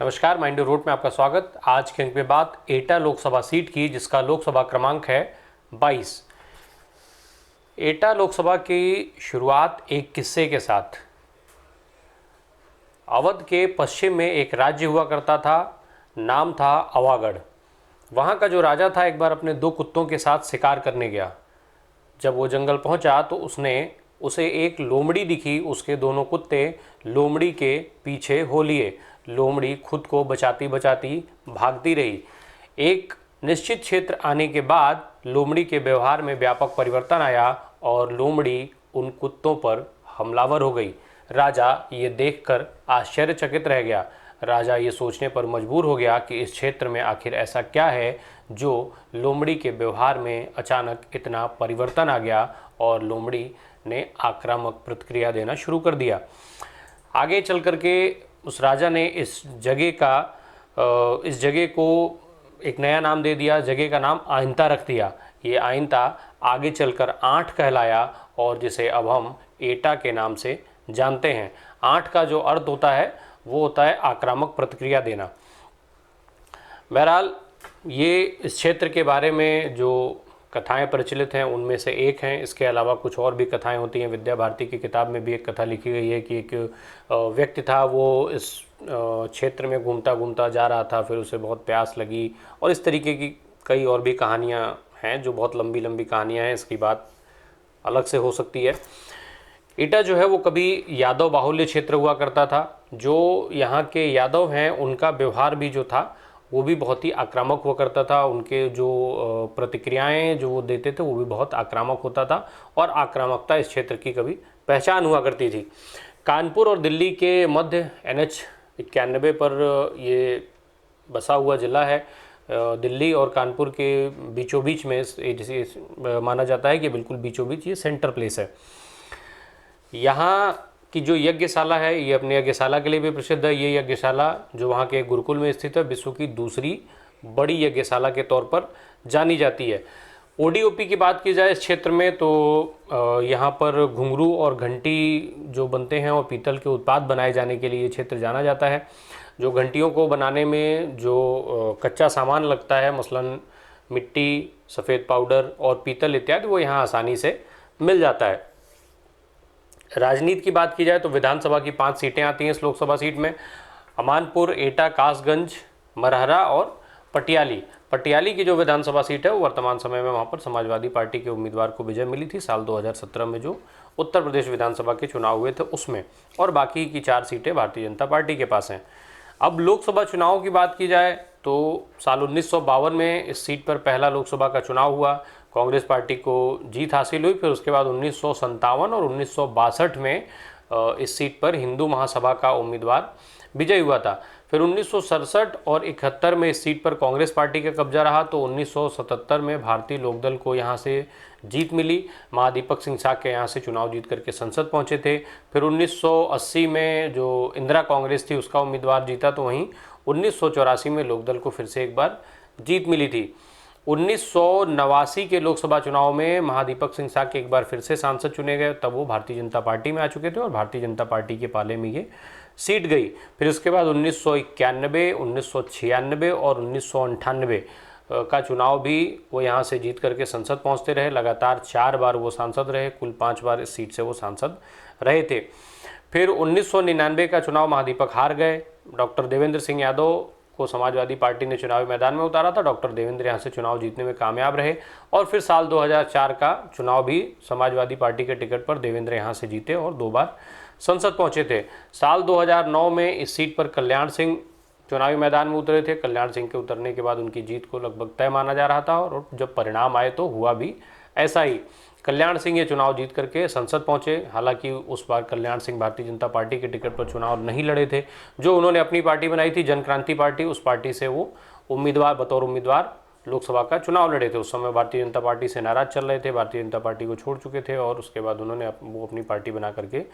नमस्कार, mind road में आपका स्वागत। आज के अंक में बात एटा लोकसभा सीट की, जिसका लोकसभा क्रमांक है 22। एटा लोकसभा की शुरुआत एक किस्से के साथ। अवध के पश्चिम में एक राज्य हुआ करता था, नाम था अवागढ़। वहाँ का जो राजा था एक बार अपने 2 कुत्तों के साथ शिकार करने गया। जब वो जंगल पहुँचा तो उसे एक लोमड़ी दिखी। उसके दोनों कुत्ते लोमड़ी के पीछे हो लिए। लोमड़ी खुद को बचाती बचाती भागती रही। एक निश्चित क्षेत्र आने के बाद लोमड़ी के व्यवहार में व्यापक परिवर्तन आया और लोमड़ी उन कुत्तों पर हमलावर हो गई। राजा ये देखकर आश्चर्यचकित रह गया। राजा ये सोचने पर मजबूर हो गया कि इस क्षेत्र में आखिर ऐसा क्या है जो लोमड़ी के व्यवहार में अचानक इतना परिवर्तन आ गया और लोमड़ी ने आक्रामक प्रतिक्रिया देना शुरू कर दिया। आगे चल कर के उस राजा ने इस जगह को एक नया नाम दे दिया। जगह का नाम आइंता रख दिया। ये आइंता आगे चलकर आठ कहलाया और जिसे अब हम एटा के नाम से जानते हैं। आठ का जो अर्थ होता है वो होता है आक्रामक प्रतिक्रिया देना। बहरहाल ये इस क्षेत्र के बारे में जो कथाएं प्रचलित हैं उनमें से एक हैं। इसके अलावा कुछ और भी कथाएं होती हैं। विद्या भारती की किताब में भी एक कथा लिखी गई है कि एक व्यक्ति था, वो इस क्षेत्र में घूमता घूमता जा रहा था, फिर उसे बहुत प्यास लगी और इस तरीके की कई और भी कहानियां हैं जो बहुत लंबी लंबी कहानियां हैं। इसकी बात अलग से हो सकती है। एटा जो है वो कभी यादव बाहुल्य क्षेत्र हुआ करता था। जो यहाँ के यादव हैं उनका व्यवहार भी जो था वो भी बहुत ही आक्रामक हुआ करता था। उनके जो प्रतिक्रियाएं जो वो देते थे वो भी बहुत आक्रामक होता था और आक्रामकता इस क्षेत्र की कभी पहचान हुआ करती थी। कानपुर और दिल्ली के मध्य NH 91 पर ये बसा हुआ ज़िला है। दिल्ली और कानपुर के बीचों बीच में जैसे माना जाता है कि बिल्कुल बीचों बीच ये सेंटर प्लेस है। यहाँ की जो यज्ञशाला है ये अपने यज्ञशाला के लिए भी प्रसिद्ध है। ये यज्ञशाला जो वहाँ के गुरुकुल में स्थित है, विश्व की दूसरी बड़ी यज्ञशाला के तौर पर जानी जाती है। ODOP की बात की जाए इस क्षेत्र में तो यहाँ पर घुंघरू और घंटी जो बनते हैं और पीतल के उत्पाद बनाए जाने के लिए ये क्षेत्र जाना जाता है। जो घंटियों को बनाने में जो कच्चा सामान लगता है, मसलन मिट्टी, सफ़ेद पाउडर और पीतल इत्यादि, वो यहाँ आसानी से मिल जाता है। राजनीति की बात की जाए तो विधानसभा की 5 सीटें आती हैं इस लोकसभा सीट में। अमानपुर, एटा, कासगंज, मरहरा और पटियाली की जो विधानसभा सीट है वो वर्तमान समय में वहाँ पर समाजवादी पार्टी के उम्मीदवार को विजय मिली थी साल 2017 में जो उत्तर प्रदेश विधानसभा के चुनाव हुए थे उसमें। और बाकी की 4 सीटें भारतीय जनता पार्टी के पास हैं। अब लोकसभा चुनाव की बात की जाए तो साल 1952 में इस सीट पर पहला लोकसभा का चुनाव हुआ। कांग्रेस पार्टी को जीत हासिल हुई। फिर उसके बाद 1957 और 1962 में इस सीट पर हिंदू महासभा का उम्मीदवार विजय हुआ था। फिर 1967 और 71 में इस सीट पर कांग्रेस पार्टी का कब्जा रहा। तो 1977 में भारतीय लोकदल को यहाँ से जीत मिली। महादीपक सिंह साक्य यहाँ से चुनाव जीत करके संसद पहुँचे थे। फिर 1980 में जो इंदिरा कांग्रेस थी उसका उम्मीदवार जीता। तो वहीं 1984 में लोकदल को फिर से एक बार जीत मिली थी। 1989 के लोकसभा चुनाव में महादीपक सिंह साक्य एक बार फिर से सांसद चुने गए। तब वो भारतीय जनता पार्टी में आ चुके थे और भारतीय जनता पार्टी के पाले में ये सीट गई। फिर उसके बाद 1991, 1996 और 1998 का चुनाव भी वो यहाँ से जीत करके संसद पहुँचते रहे। लगातार 4 बार वो सांसद रहे। कुल 5 बार इस सीट से वो सांसद रहे थे। फिर 1999 का चुनाव महादीपक हार गए। डॉक्टर देवेंद्र सिंह यादव को समाजवादी पार्टी ने चुनावी मैदान में उतारा था। डॉक्टर देवेंद्र यहाँ से चुनाव जीतने में कामयाब रहे और फिर साल 2004 का चुनाव भी समाजवादी पार्टी के टिकट पर देवेंद्र यहाँ से जीते और 2 बार संसद पहुँचे थे। साल 2009 में इस सीट पर कल्याण सिंह चुनावी मैदान में उतरे थे। कल्याण सिंह के उतरने के बाद उनकी जीत को लगभग तय माना जा रहा था और जब परिणाम आए तो हुआ भी ऐसा ही। कल्याण सिंह ये चुनाव जीत करके संसद पहुंचे। हालांकि उस बार कल्याण सिंह भारतीय जनता पार्टी के टिकट पर चुनाव नहीं लड़े थे। जो उन्होंने अपनी पार्टी बनाई थी जन क्रांति पार्टी, उस पार्टी से वो बतौर उम्मीदवार लोकसभा का चुनाव लड़े थे। उस समय भारतीय जनता पार्टी से नाराज चल रहे थे, भारतीय जनता पार्टी को छोड़ चुके थे और उसके बाद उन्होंने वो अपनी पार्टी बना करके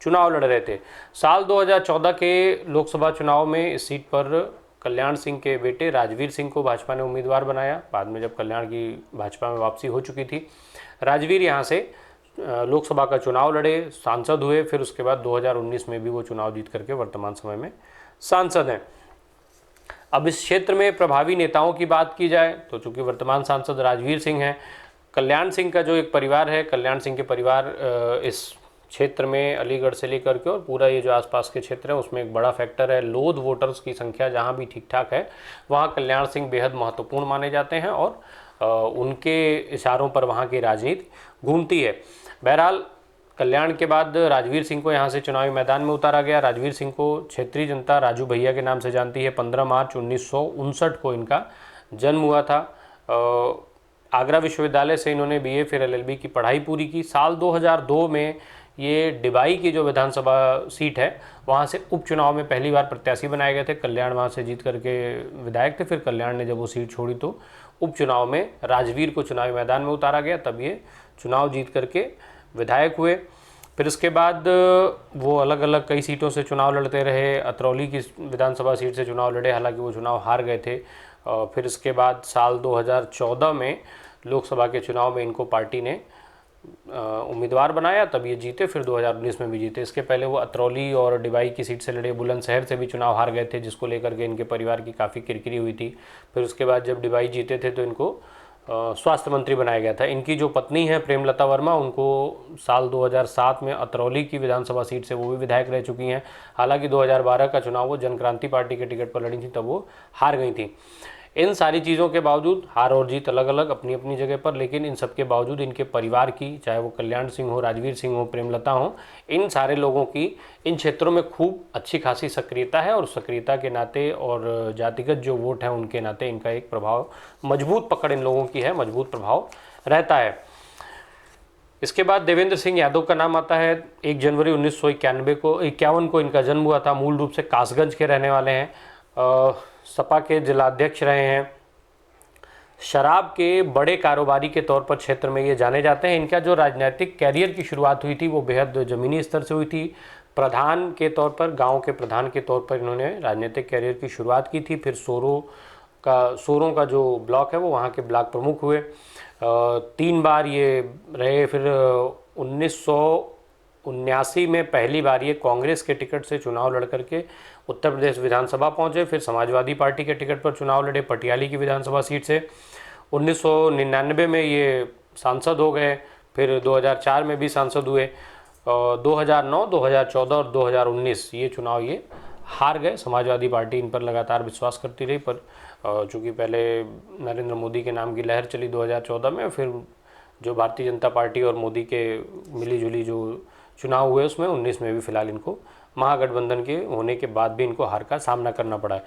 चुनाव लड़ रहे थे। साल 2014 के लोकसभा चुनाव में इस सीट पर कल्याण सिंह के बेटे राजवीर सिंह को भाजपा ने उम्मीदवार बनाया। बाद में जब कल्याण की भाजपा में वापसी हो चुकी थी, राजवीर यहाँ से लोकसभा का चुनाव लड़े, सांसद हुए। फिर उसके बाद 2019 में भी वो चुनाव जीत करके वर्तमान समय में सांसद हैं। अब इस क्षेत्र में प्रभावी नेताओं की बात की जाए तो चूंकि वर्तमान सांसद राजवीर सिंह हैं, कल्याण सिंह का जो एक परिवार है, कल्याण सिंह के परिवार इस क्षेत्र में अलीगढ़ से लेकर के और पूरा ये जो आसपास के क्षेत्र है उसमें एक बड़ा फैक्टर है। लोध वोटर्स की संख्या जहाँ भी ठीक ठाक है वहाँ कल्याण सिंह बेहद महत्वपूर्ण माने जाते हैं और उनके इशारों पर वहाँ की राजनीति घूमती है। बहरहाल कल्याण के बाद राजवीर सिंह को यहाँ से चुनावी मैदान में उतारा गया। राजवीर सिंह को क्षेत्रीय जनता राजू भैया के नाम से जानती है। 15 मार्च 1959 को इनका जन्म हुआ था। आगरा विश्वविद्यालय से इन्होंने बीए फिर एलएलबी की पढ़ाई पूरी की। साल 2002 में ये डिबाई की जो विधानसभा सीट है वहाँ से उपचुनाव में पहली बार प्रत्याशी बनाए गए थे। कल्याण वहाँ से जीत करके विधायक थे। फिर कल्याण ने जब वो सीट छोड़ी तो उपचुनाव में राजवीर को चुनावी मैदान में उतारा गया, तब ये चुनाव जीत करके विधायक हुए। फिर इसके बाद वो अलग अलग कई सीटों से चुनाव लड़ते रहे। अतरौली की विधानसभा सीट से चुनाव लड़े, हालांकि वो चुनाव हार गए थे। फिर इसके बाद साल 2014 में लोकसभा के चुनाव में इनको पार्टी ने उम्मीदवार बनाया, तब ये जीते। फिर 2019 में भी जीते। इसके पहले वो अतरौली और डिबाई की सीट से लड़े, बुलंदशहर से भी चुनाव हार गए थे, जिसको लेकर के इनके परिवार की काफ़ी किरकिरी हुई थी। फिर उसके बाद जब डिबाई जीते थे तो इनको स्वास्थ्य मंत्री बनाया गया था। इनकी जो पत्नी है प्रेमलता वर्मा, उनको साल 2007 में अतरौली की विधानसभा सीट से वो भी विधायक रह चुकी हैं। हालांकि 2012 का चुनाव वो जनक्रांति पार्टी के टिकट पर लड़ी थी, तब वो हार गई थी। इन सारी चीज़ों के बावजूद, हार और जीत अलग अलग अपनी अपनी जगह पर, लेकिन इन सब के बावजूद इनके परिवार की, चाहे वो कल्याण सिंह हो, राजवीर सिंह हो, प्रेमलता हो, इन सारे लोगों की इन क्षेत्रों में खूब अच्छी खासी सक्रियता है और सक्रियता के नाते और जातिगत जो वोट है उनके नाते इनका एक प्रभाव, मजबूत पकड़ इन लोगों की है, मजबूत प्रभाव रहता है। इसके बाद देवेंद्र सिंह यादव का नाम आता है। 1 जनवरी 1951 को इनका जन्म हुआ था। मूल रूप से कासगंज के रहने वाले हैं। सपा के जिलाध्यक्ष रहे हैं। शराब के बड़े कारोबारी के तौर पर क्षेत्र में ये जाने जाते हैं। इनका जो राजनीतिक कैरियर की शुरुआत हुई थी वो बेहद ज़मीनी स्तर से हुई थी। प्रधान के तौर पर, गांव के प्रधान के तौर पर इन्होंने राजनीतिक कैरियर की शुरुआत की थी। फिर सोरों का जो ब्लॉक है वो वहाँ के ब्लॉक प्रमुख हुए। 3 बार ये रहे। फिर 1979 में पहली बार ये कांग्रेस के टिकट से चुनाव लड़ करके उत्तर प्रदेश विधानसभा पहुंचे। फिर समाजवादी पार्टी के टिकट पर चुनाव लड़े पटियाली की विधानसभा सीट से। 1999 में ये सांसद हो गए। फिर 2004 में भी सांसद हुए। 2009, 2014 और 2019 ये चुनाव ये हार गए। समाजवादी पार्टी इन पर लगातार विश्वास करती रही, पर चूँकि पहले नरेंद्र मोदी के नाम की लहर चली 2014 में, फिर जो भारतीय जनता पार्टी और मोदी के मिली जुली जो चुनाव हुए उसमें 19 में भी फिलहाल इनको महागठबंधन के होने के बाद भी इनको हार का सामना करना पड़ा है।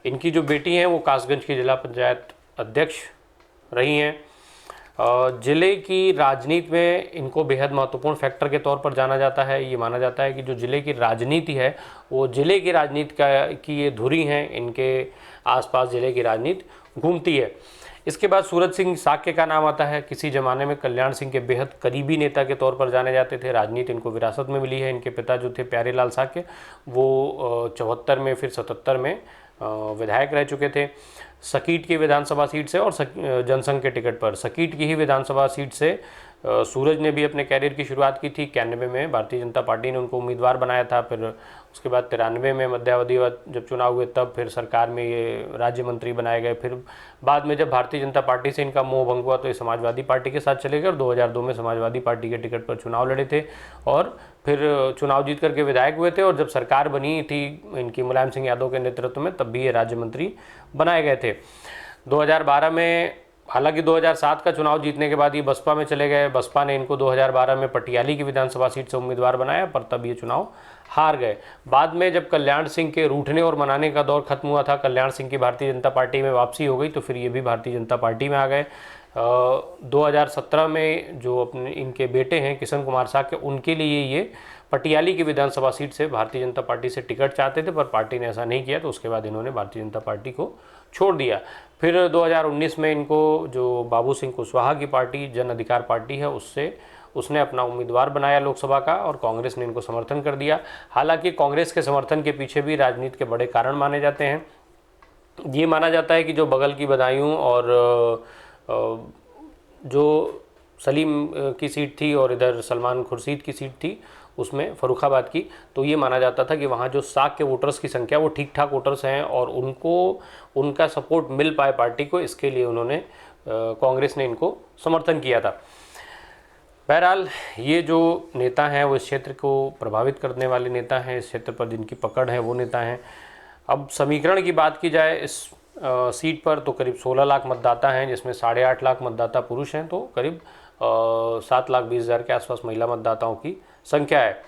इनकी जो बेटी हैं वो कासगंज की जिला पंचायत अध्यक्ष रही हैं। ज़िले की राजनीति में इनको बेहद महत्वपूर्ण फैक्टर के तौर पर जाना जाता है। ये माना जाता है कि जो ज़िले की राजनीति है वो ज़िले की राजनीति की ये धुरी हैं, इनके आसपास ज़िले की राजनीति घूमती है। इसके बाद सूरज सिंह साक्य का नाम आता है। किसी ज़माने में कल्याण सिंह के बेहद करीबी नेता के तौर पर जाने जाते थे। राजनीति इनको विरासत में मिली है। इनके पिता जो थे प्यारेलाल साक्य, वो 74 में फिर 77 में विधायक रह चुके थे। सकीट की विधानसभा सीट से और जनसंघ के टिकट पर सकीट की ही विधानसभा सीट से सूरज ने भी अपने कैरियर की शुरुआत की थी। 91 में भारतीय जनता पार्टी ने उनको उम्मीदवार बनाया था। फिर उसके बाद 93 में मध्यावधि जब चुनाव हुए तब फिर सरकार में ये राज्य मंत्री बनाए गए। फिर बाद में जब भारतीय जनता पार्टी से इनका मोह भंग हुआ तो ये समाजवादी पार्टी के साथ चले गए और 2002 में समाजवादी पार्टी के टिकट पर चुनाव लड़े थे और फिर चुनाव जीत करके विधायक हुए थे। और जब सरकार बनी थी इनकी मुलायम सिंह यादव के नेतृत्व में, तब भी ये राज्य मंत्री बनाए गए थे। 2012 में, हालांकि 2007 का चुनाव जीतने के बाद ये बसपा में चले गए। बसपा ने इनको 2012 में पटियाली की विधानसभा सीट से उम्मीदवार बनाया, पर तब ये चुनाव हार गए। बाद में जब कल्याण सिंह के रूठने और मनाने का दौर खत्म हुआ था, कल्याण सिंह की भारतीय जनता पार्टी में वापसी हो गई, तो फिर ये भी भारतीय जनता पार्टी में आ गए। 2017 में जो अपने इनके बेटे हैं किशन कुमार साक्य, उनके लिए ये पटियाली की विधानसभा सीट से भारतीय जनता पार्टी से टिकट चाहते थे, पर पार्टी ने ऐसा नहीं किया, तो उसके बाद इन्होंने भारतीय जनता पार्टी को छोड़ दिया। फिर 2019 में इनको जो बाबू सिंह कुशवाहा की पार्टी जन अधिकार पार्टी है उसने अपना उम्मीदवार बनाया लोकसभा का और कांग्रेस ने इनको समर्थन कर दिया। हालांकि कांग्रेस के समर्थन के पीछे भी राजनीति के बड़े कारण माने जाते हैं। ये माना जाता है कि जो बगल की बदायूं और जो सलीम की सीट थी और इधर सलमान खुर्शीद की सीट थी उसमें फर्रुखाबाद की। तो ये माना जाता था कि वहाँ जो साग के वोटर्स की संख्या वो ठीक ठाक वोटर्स हैं और उनको उनका सपोर्ट मिल पाए पार्टी को, इसके लिए उन्होंने कांग्रेस ने इनको समर्थन किया था। बहरहाल ये जो नेता हैं वो इस क्षेत्र को प्रभावित करने वाले नेता हैं, इस क्षेत्र पर जिनकी पकड़ है वो नेता हैं। अब समीकरण की बात की जाए इस सीट पर तो करीब 16 लाख मतदाता हैं, जिसमें 8.5 लाख मतदाता पुरुष हैं, तो करीब 7,20,000 के आसपास महिला मतदाताओं की संख्या है।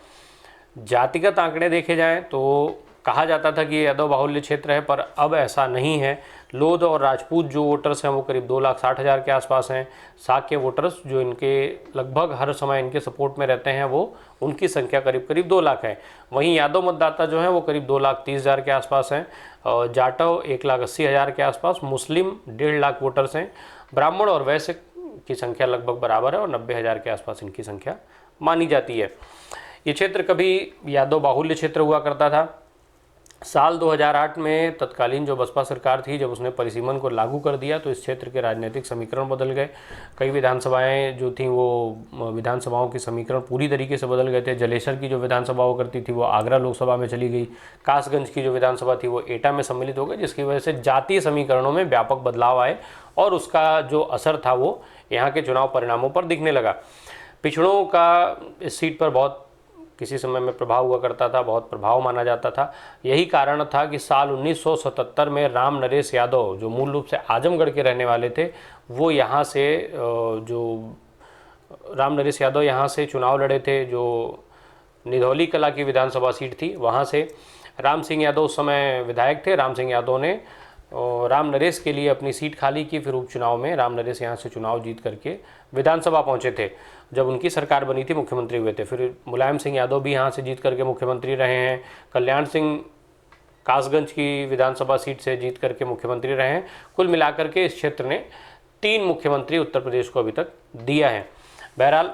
जातिगत आंकड़े देखे जाएं तो कहा जाता था कि ये यादव बाहुल्य क्षेत्र है, पर अब ऐसा नहीं है। लोध और राजपूत जो वोटर्स हैं वो करीब 2,60,000 के आसपास हैं। साक्य वोटर्स जो इनके लगभग हर समय इनके सपोर्ट में रहते हैं वो उनकी संख्या करीब करीब 2 लाख है। वहीं यादव मतदाता जो हैं वो करीब 2,30,000 के आसपास हैं। जाटव 1,80,000 के आसपास, मुस्लिम 1.5 लाख वोटर्स हैं। ब्राह्मण और वैश्य की संख्या लगभग बराबर है और 90,000 के आसपास इनकी संख्या मानी जाती है। ये क्षेत्र कभी यादव बाहुल्य क्षेत्र हुआ करता था। साल 2008 में तत्कालीन जो बसपा सरकार थी, जब उसने परिसीमन को लागू कर दिया तो इस क्षेत्र के राजनीतिक समीकरण बदल गए। कई विधानसभाएं जो थी वो विधानसभाओं के समीकरण पूरी तरीके से बदल गए थे। जलेसर की जो विधानसभा हुआ करती थी वो आगरा लोकसभा में चली गई। कासगंज की जो विधानसभा थी वो एटा में सम्मिलित हो गई, जिसकी वजह से जातीय समीकरणों में व्यापक बदलाव आए और उसका जो असर था वो यहाँ के चुनाव परिणामों पर दिखने लगा। पिछड़ों का इस सीट पर बहुत किसी समय में प्रभाव हुआ करता था, बहुत प्रभाव माना जाता था। यही कारण था कि साल 1977 में राम नरेश यादव जो मूल रूप से आजमगढ़ के रहने वाले थे, वो यहाँ से जो राम नरेश यादव यहाँ से चुनाव लड़े थे। जो निधौली कला की विधानसभा सीट थी वहाँ से राम सिंह यादव उस समय विधायक थे। राम सिंह यादव ने राम नरेश के लिए अपनी सीट खाली की, फिर उपचुनाव में राम नरेश यहाँ से चुनाव जीत करके विधानसभा पहुँचे थे। जब उनकी सरकार बनी थी मुख्यमंत्री हुए थे। फिर मुलायम सिंह यादव भी यहाँ से जीत करके मुख्यमंत्री रहे हैं। कल्याण सिंह कासगंज की विधानसभा सीट से जीत करके मुख्यमंत्री रहे हैं। कुल मिलाकर के इस क्षेत्र ने 3 मुख्यमंत्री उत्तर प्रदेश को अभी तक दिया है। बहरहाल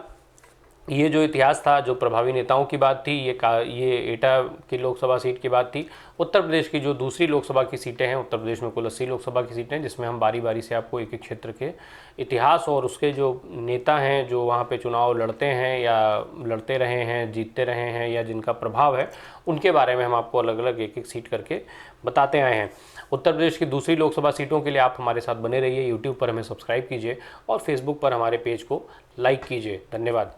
ये जो इतिहास था, जो प्रभावी नेताओं की बात थी, ये एटा की लोकसभा सीट की बात थी। उत्तर प्रदेश की जो दूसरी लोकसभा की सीटें हैं, उत्तर प्रदेश में कुल 80 लोकसभा की सीटें हैं, जिसमें हम बारी बारी से आपको एक एक क्षेत्र के इतिहास और उसके जो नेता हैं जो वहाँ पे चुनाव लड़ते हैं या लड़ते रहे हैं, जीतते रहे हैं, या जिनका प्रभाव है, उनके बारे में हम आपको अलग अलग एक एक सीट करके बताते आए हैं। उत्तर प्रदेश की दूसरी लोकसभा सीटों के लिए आप हमारे साथ बने रहिए। यूट्यूब पर हमें सब्सक्राइब कीजिए और फेसबुक पर हमारे पेज को लाइक कीजिए। धन्यवाद।